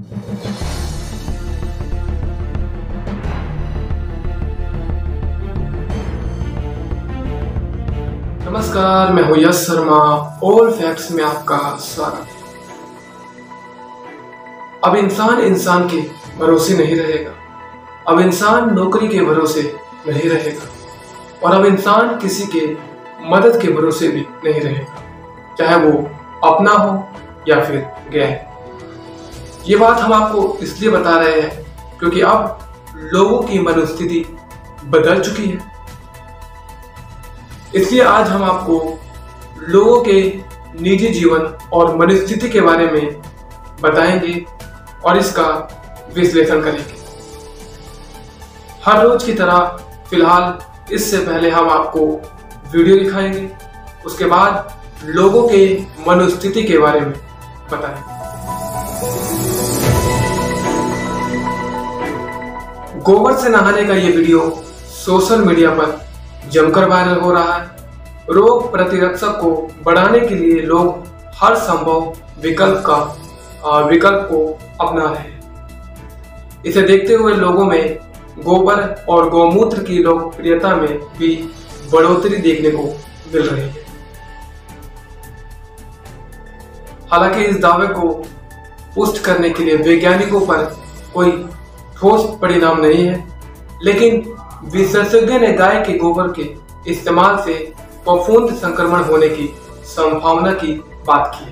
नमस्कार, मैं हूं यश शर्मा। ऑल फैक्ट्स में आपका स्वागत है। अब इंसान के भरोसे नहीं रहेगा। अब इंसान नौकरी के भरोसे नहीं रहेगा और अब इंसान किसी के मदद के भरोसे भी नहीं रहेगा, चाहे वो अपना हो या फिर गैर। ये बात हम आपको इसलिए बता रहे हैं क्योंकि अब लोगों की मनोस्थिति बदल चुकी है। इसलिए आज हम आपको लोगों के निजी जीवन और मनोस्थिति के बारे में बताएंगे और इसका विश्लेषण करेंगे। हर रोज की तरह फिलहाल इससे पहले हम आपको वीडियो दिखाएंगे, उसके बाद लोगों के मनोस्थिति के बारे में बताएंगे। गोबर से नहाने का ये वीडियो सोशल मीडिया पर जमकर वायरल हो रहा है। रोग प्रतिरक्षक को बढ़ाने के लिए लोग हर संभव विकल्प को अपना रहे हैं। इसे देखते हुए लोगों में गोबर और गौमूत्र की लोकप्रियता में भी बढ़ोतरी देखने को मिल रही है। हालांकि इस दावे को पुष्ट करने के लिए वैज्ञानिकों पर कोई ठोस परिणाम नहीं है, लेकिन विशेषज्ञ ने गाय के गोबर के इस्तेमाल से फफूंद संक्रमण होने की संभावना की बात की है।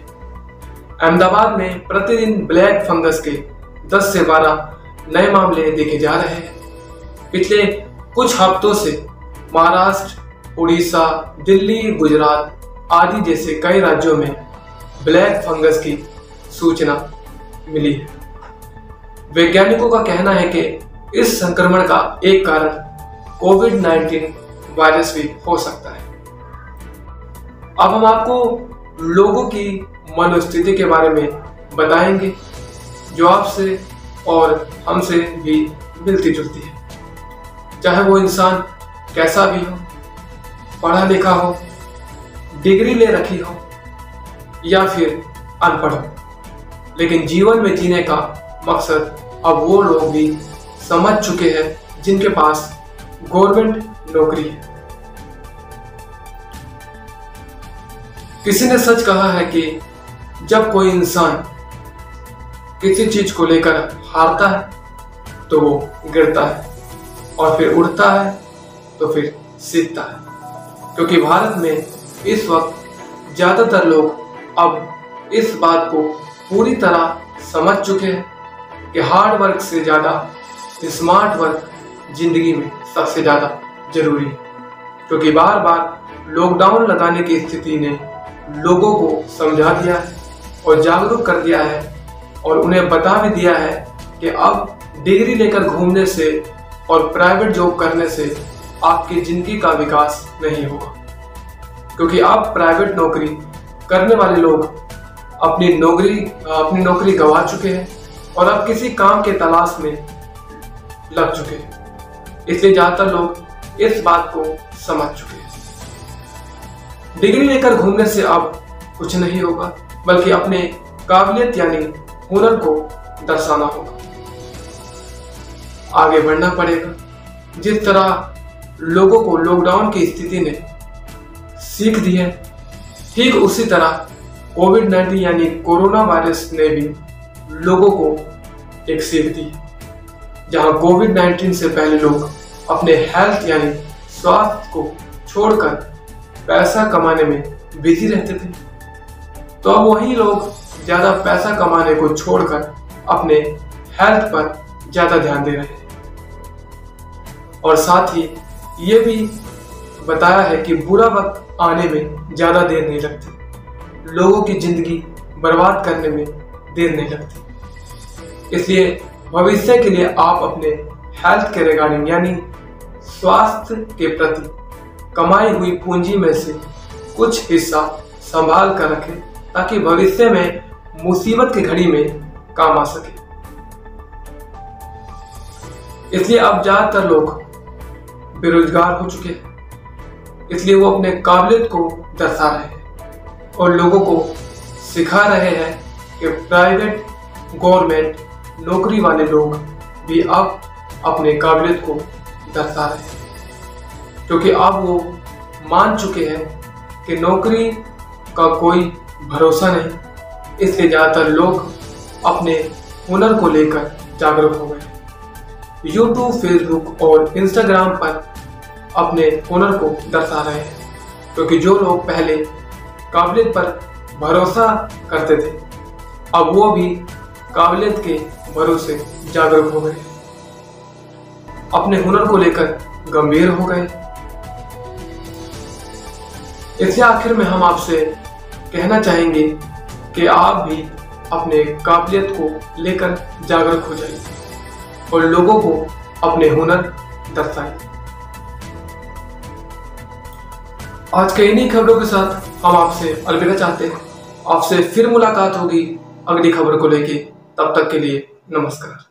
अहमदाबाद में प्रतिदिन ब्लैक फंगस के 10 से 12 नए मामले देखे जा रहे हैं। पिछले कुछ हफ्तों से महाराष्ट्र, उड़ीसा, दिल्ली, गुजरात आदि जैसे कई राज्यों में ब्लैक फंगस की सूचना मिली है। वैज्ञानिकों का कहना है कि इस संक्रमण का एक कारण कोविड-19 वायरस भी हो सकता है। अब हम आपको लोगों की मनोस्थिति के बारे में बताएंगे जो आपसे और हमसे भी मिलती जुलती है। चाहे वो इंसान कैसा भी हो, पढ़ा लिखा हो, डिग्री ले रखी हो या फिर अनपढ़ हो, लेकिन जीवन में जीने का मकसद अब वो लोग भी समझ चुके हैं जिनके पास गवर्नमेंट नौकरी है। किसी ने सच कहा है कि जब कोई इंसान किसी चीज को लेकर हारता है तो वो गिरता है और फिर उड़ता है तो फिर सीखता है। क्योंकि भारत में इस वक्त ज्यादातर लोग अब इस बात को पूरी तरह समझ चुके हैं कि हार्ड वर्क से ज्यादा स्मार्ट वर्क जिंदगी में सबसे ज्यादा जरूरी है। क्योंकि बार बार लॉकडाउन लगाने की स्थिति ने लोगों को समझा दिया है और जागरूक कर दिया है और उन्हें बता भी दिया है कि अब डिग्री लेकर घूमने से और प्राइवेट जॉब करने से आपकी जिंदगी का विकास नहीं होगा। क्योंकि अब प्राइवेट नौकरी करने वाले लोग अपनी नौकरी गंवा चुके हैं और अब किसी काम के तलाश में लग चुके हैं। इसलिए ज्यादातर लोग इस बात को समझ चुके हैं। डिग्री लेकर घूमने से अब कुछ नहीं होगा, बल्कि अपने काबिलियत यानी हुनर को दर्शाना होगा। आगे बढ़ना पड़ेगा। जिस तरह लोगों को लॉकडाउन की स्थिति ने सीख दी है, ठीक उसी तरह कोविड-19 यानी कोरोना वायरस ने भी लोगों को एक सीख दी। जहां कोविड-19 से पहले लोग अपने हेल्थ यानी स्वास्थ्य को छोड़कर पैसा कमाने में बिजी रहते थे, तो अब वही लोग ज्यादा पैसा कमाने को छोड़कर अपने हेल्थ पर ज्यादा ध्यान दे रहे हैं। और साथ ही ये भी बताया है कि बुरा वक्त आने में ज्यादा देर नहीं लगती, लोगों की जिंदगी बर्बाद करने में देर नहीं लगती। इसलिए भविष्य के लिए आप अपने हेल्थ के रिगार्डिंग यानी स्वास्थ्य के प्रति कमाई हुई पूंजी में से कुछ हिस्सा संभाल कर रखें ताकि भविष्य में मुसीबत की घड़ी में काम आ सके। इसलिए अब ज्यादातर लोग बेरोजगार हो चुके हैं, इसलिए वो अपने काबिलियत को दर्शा रहे हैं और लोगों को सिखा रहे हैं कि प्राइवेट, गवर्नमेंट नौकरी वाले लोग भी अब अपने काबिलियत को दर्शा रहे हैं, क्योंकि अब वो मान चुके हैं कि नौकरी का कोई भरोसा नहीं। इसलिए ज़्यादातर लोग अपने हुनर को लेकर जागरूक हो गए। यूट्यूब, फेसबुक और इंस्टाग्राम पर अपने हुनर को दर्शा रहे हैं, क्योंकि जो लोग पहले काबिलियत पर भरोसा करते थे अब वो भी काबिलियत के भरोसे जागरूक हो गए, अपने हुनर को लेकर गंभीर हो गए। इससे आखिर में हम आपसे कहना चाहेंगे कि आप भी अपने काबिलियत को लेकर जागरूक हो जाइए और लोगों को अपने हुनर दर्शाएं। आज के इन्हीं खबरों के साथ हम आपसे अलविदा चाहते हैं। आपसे फिर मुलाकात होगी अगली खबर को लेके। तब तक के लिए नमस्कार।